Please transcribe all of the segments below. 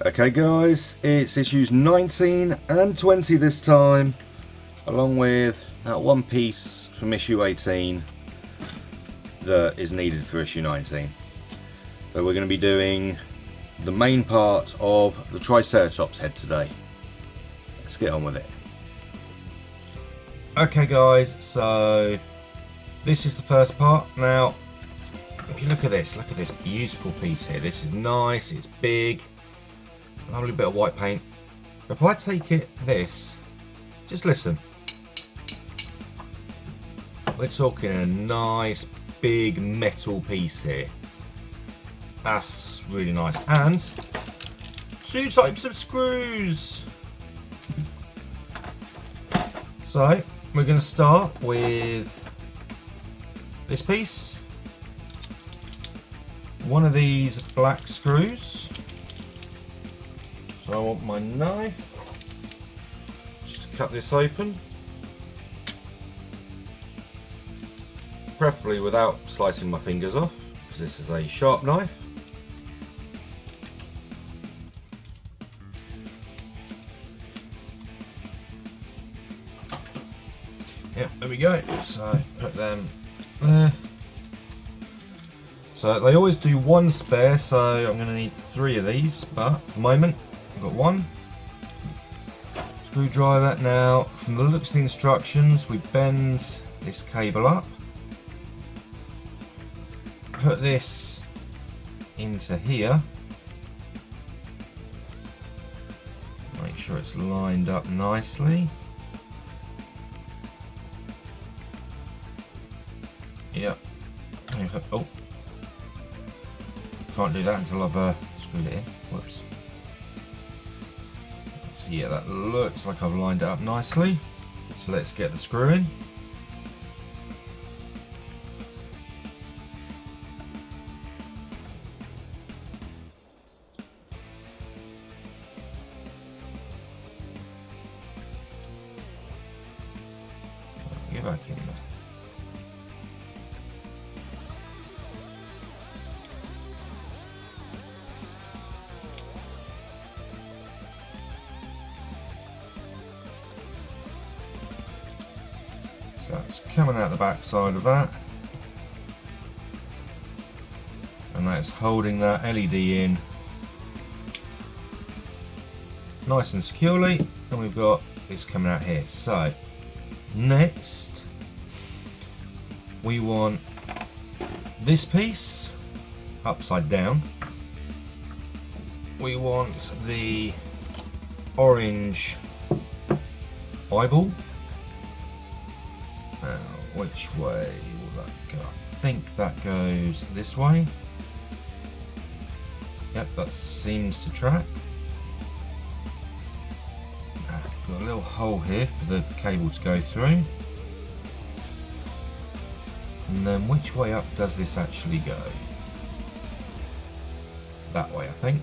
Okay guys, it's issues 19 and 20 this time, along with that one piece from issue 18 that is needed for issue 19. So we're going to be doing the main part of the Triceratops head today. Let's get on with it. Okay guys, so this is the first part. Now, if you look at this beautiful piece here. This is nice, it's big. Lovely bit of white paint. If I take this, just listen. We're talking a nice big metal piece here. That's really nice. And 2 types of screws. So we're going to start with this piece. One of these black screws. So I want my knife just to cut this open, preferably without slicing my fingers off, because this is a sharp knife. Yep, there we go. So put them there. So they always do 1 spare, so I'm going to need 3 of these, but at the moment I've got 1. Screwdriver. Now, from the looks of the instructions, we bend this cable up, put this into here, make sure it's lined up nicely. Yep. Oh, can't do that until I've screwed it in. Whoops. So yeah, that looks like I've lined it up nicely. So let's get the screw in. Get back in there. So it's coming out the back side of that, and that's holding that LED in nice and securely, and we've got this coming out here. So next we want this piece upside down. We want the orange eyeball. Which way will that go? I think that goes this way. Yep, that seems to track. Got a little hole here for the cable to go through. And then which way up does this actually go? That way, I think.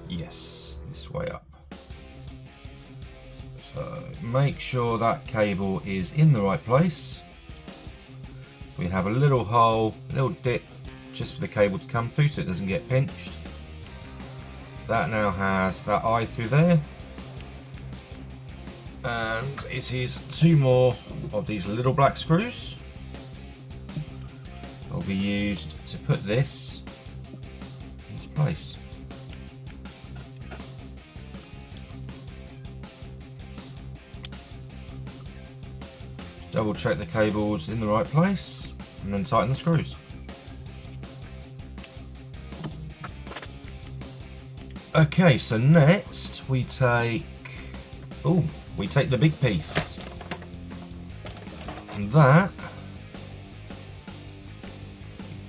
Yes, this way up. So make sure that cable is in the right place. We have a little hole, a little dip just for the cable to come through so it doesn't get pinched. That now has that eye through there. And it is 2 more of these little black screws that will be used to put this into place. Double check the cables in the right place and then tighten the screws. Okay, so next we take the big piece, and that,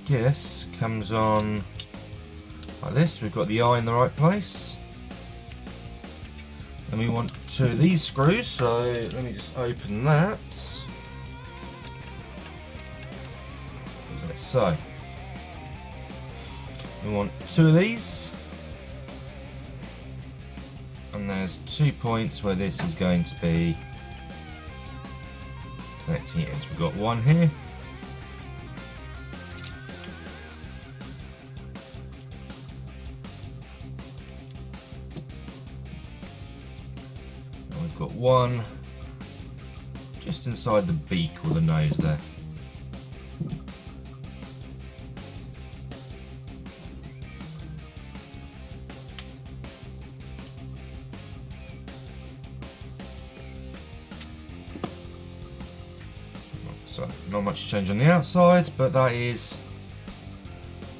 I guess, comes on like this. We've got the eye in the right place, and we want 2 of these screws, so let me just open that. So we want 2 of these, and there's 2 points where this is going to be connecting it in. So we've got 1 here we've got one just inside the beak or the nose there. So not much change on the outside, but that is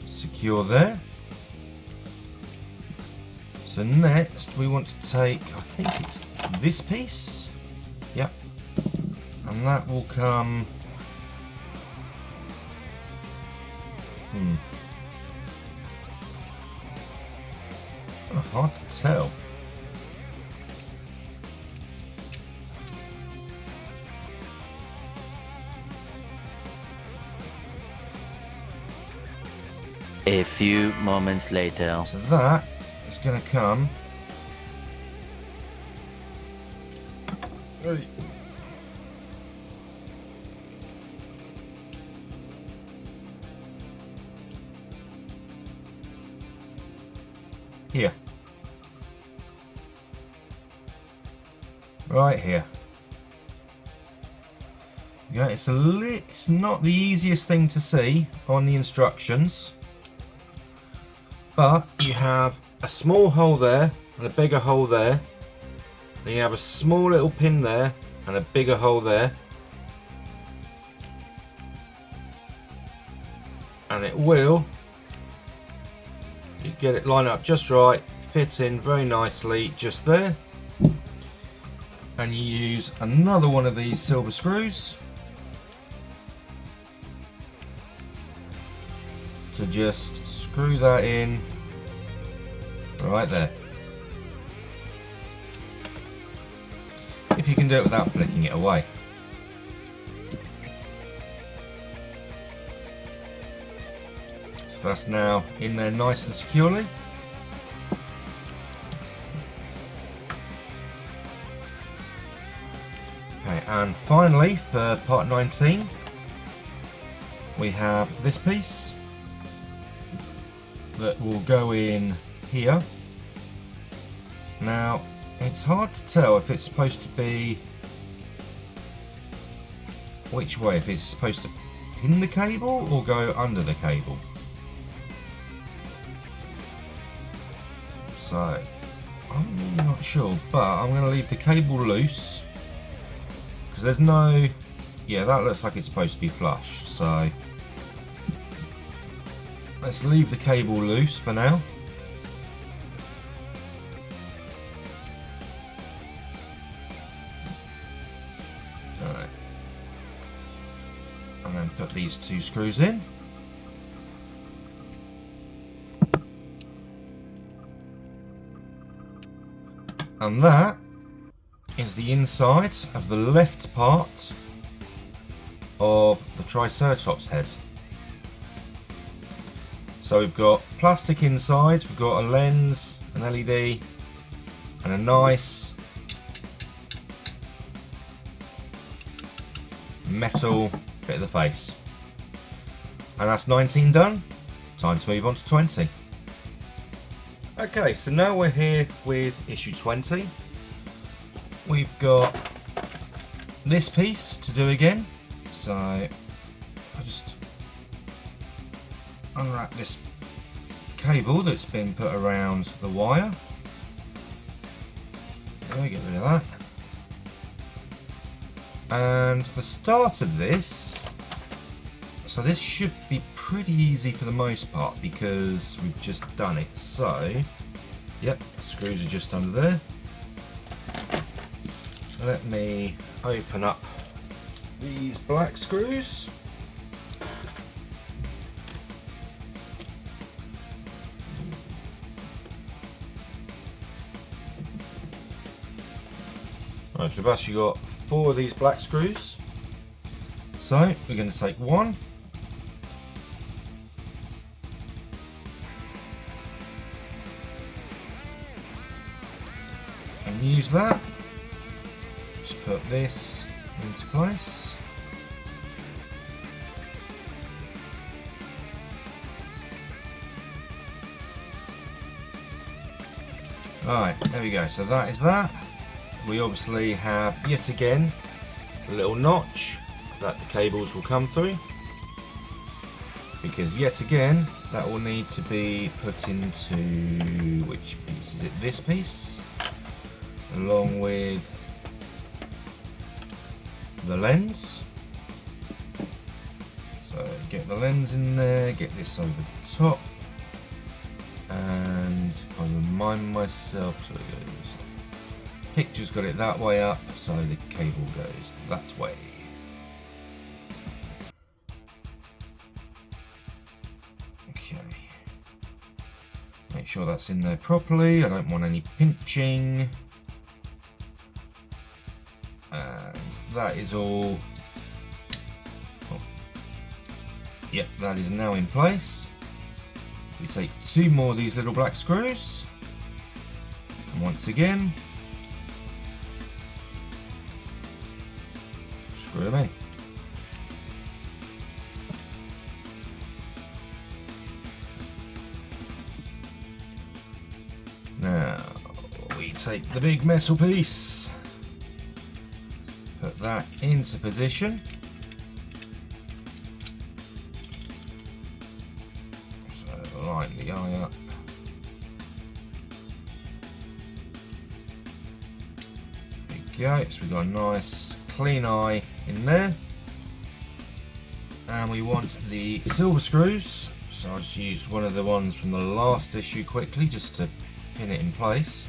secure there. So next we want to take, I think it's this piece, yep, and that will come, hard to tell. A few moments later. So that is going to come here, right here. Yeah, it's not the easiest thing to see on the instructions. But you have a small hole there and a bigger hole there. Then you have a small little pin there and a bigger hole there. And it will, you get it lined up just right, fit in very nicely just there. And you use another one of these silver screws to just screw that in right there. If you can do it without flicking it away. So that's now in there nice and securely. Okay, and finally for part 19 we have this piece that will go in here. Now it's hard to tell if it's supposed to be which way, if it's supposed to pin the cable or go under the cable. So I'm really not sure, but I'm going to leave the cable loose because there's no, yeah, that looks like it's supposed to be flush, so let's leave the cable loose for now. Alright. And then put these two screws in. And that is the inside of the left part of the Triceratops head. So we've got plastic inside, we've got a lens, an LED, and a nice metal bit of the face. And that's 19 done. Time to move on to 20. Okay, so now we're here with issue 20. We've got this piece to do again. So I just unwrap this cable that's been put around the wire. There, get rid of that. And the start of this, so this should be pretty easy for the most part because we've just done it. So, yep, the screws are just under there. Let me open up these black screws. Right, so we've actually got 4 of these black screws. So we're going to take one, and use that to put this into place. Right, there we go. So that is that. we obviously have yet again a little notch that the cables will come through, because yet again that will need to be put into, which piece is it? This piece, along with the lens. So get the lens in there, get this over the top, and I remind myself, so it goes, picture's got it that way up, so the cable goes that way. Okay, make sure that's in there properly. I don't want any pinching, and that is all. Oh. Yep, that is now in place. We take 2 more of these little black screws, and once again screw them in. Now we take the big metal piece, put that into position. So line the eye up. There we go, so we've got a nice clean eye in there. And we want the silver screws, so I'll just use one of the ones from the last issue quickly just to pin it in place.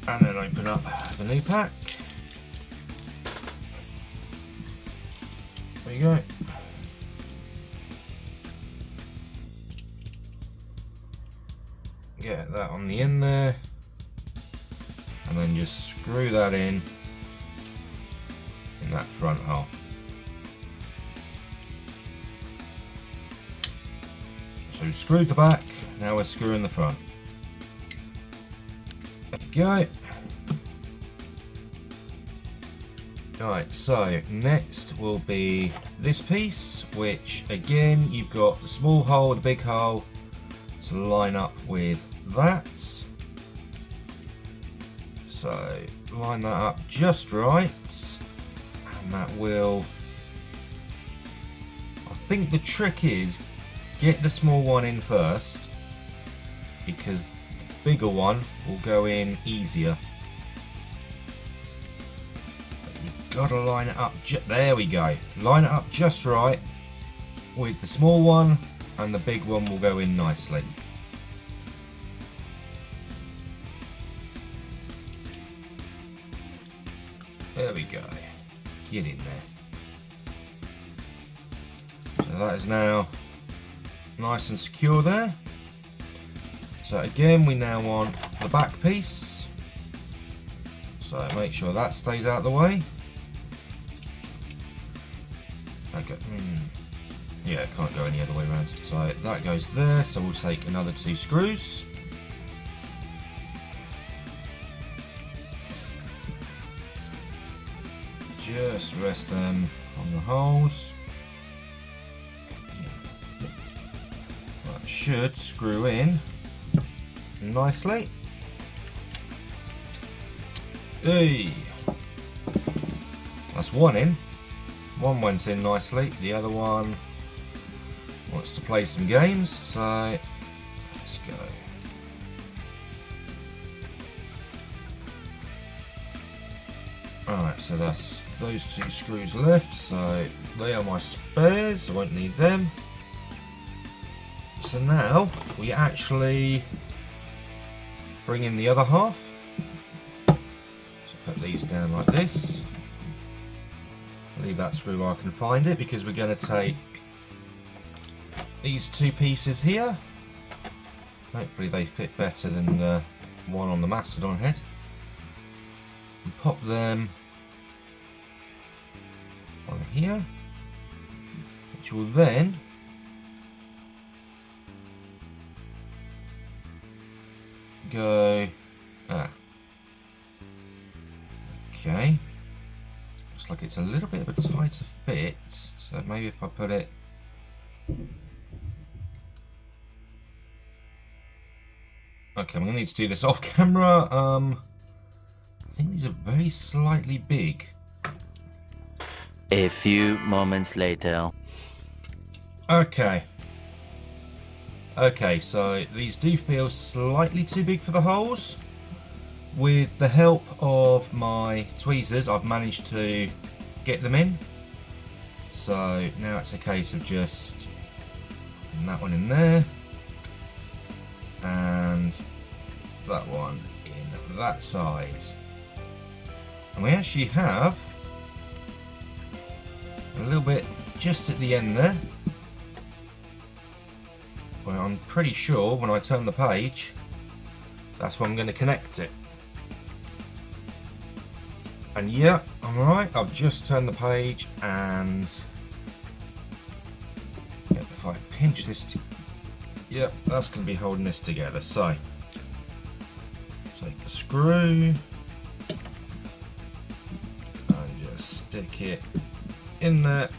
And then open up the new pack. There you go. Get that on the end there, and then just screw that in that front hole. So we've screwed the back, now we're screwing the front. There we go. Alright, so next will be this piece, which again you've got the small hole, the big hole to line up with that. So line that up just right, and that will, I think the trick is get the small one in first, because the bigger one will go in easier. But you've got to line it up, there we go, line it up just right with the small one, and the big one will go in nicely. There we go, get in there. So that is now nice and secure there. So again, we now want the back piece, so make sure that stays out of the way. Okay. Yeah, it can't go any other way around. So that goes there, so we'll take another 2 screws. Just rest them on the holes. That should screw in nicely. Hey, that's one in. One went in nicely. The other one wants to play some games, so let's go. Alright, so that's those 2 screws left, so they are my spares, I won't need them. So now we actually bring in the other half. So put these down like this. Leave that screw where I can find it, because we're going to take these 2 pieces here. Hopefully they fit better than the one on the Mastodon head. And pop them on here, which will then go, okay, looks like it's a little bit of a tighter fit, so maybe if I put it Okay, I'm going to need to do this off camera. I think these are very slightly big. A few moments later. Okay. Okay, so these do feel slightly too big for the holes. With the help of my tweezers, I've managed to get them in. So now it's a case of just putting that one in there. And that one in that side. And we actually have a little bit just at the end there. Well, I'm pretty sure when I turn the page, that's where I'm going to connect it. And yeah, I'm right. I've just turned the page, and if I pinch this, yeah, that's going to be holding this together. So take the screw and just stick it in there,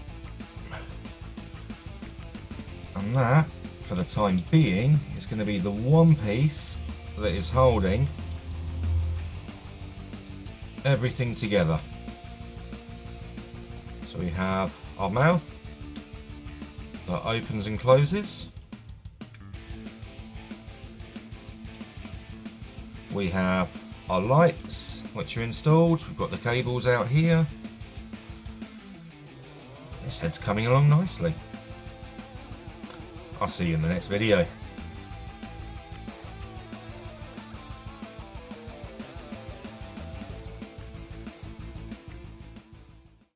and that, for the time being, is going to be the one piece that is holding everything together. So we have our mouth that opens and closes. We have our lights which are installed. We've got the cables out here. This head's coming along nicely. I'll see you in the next video.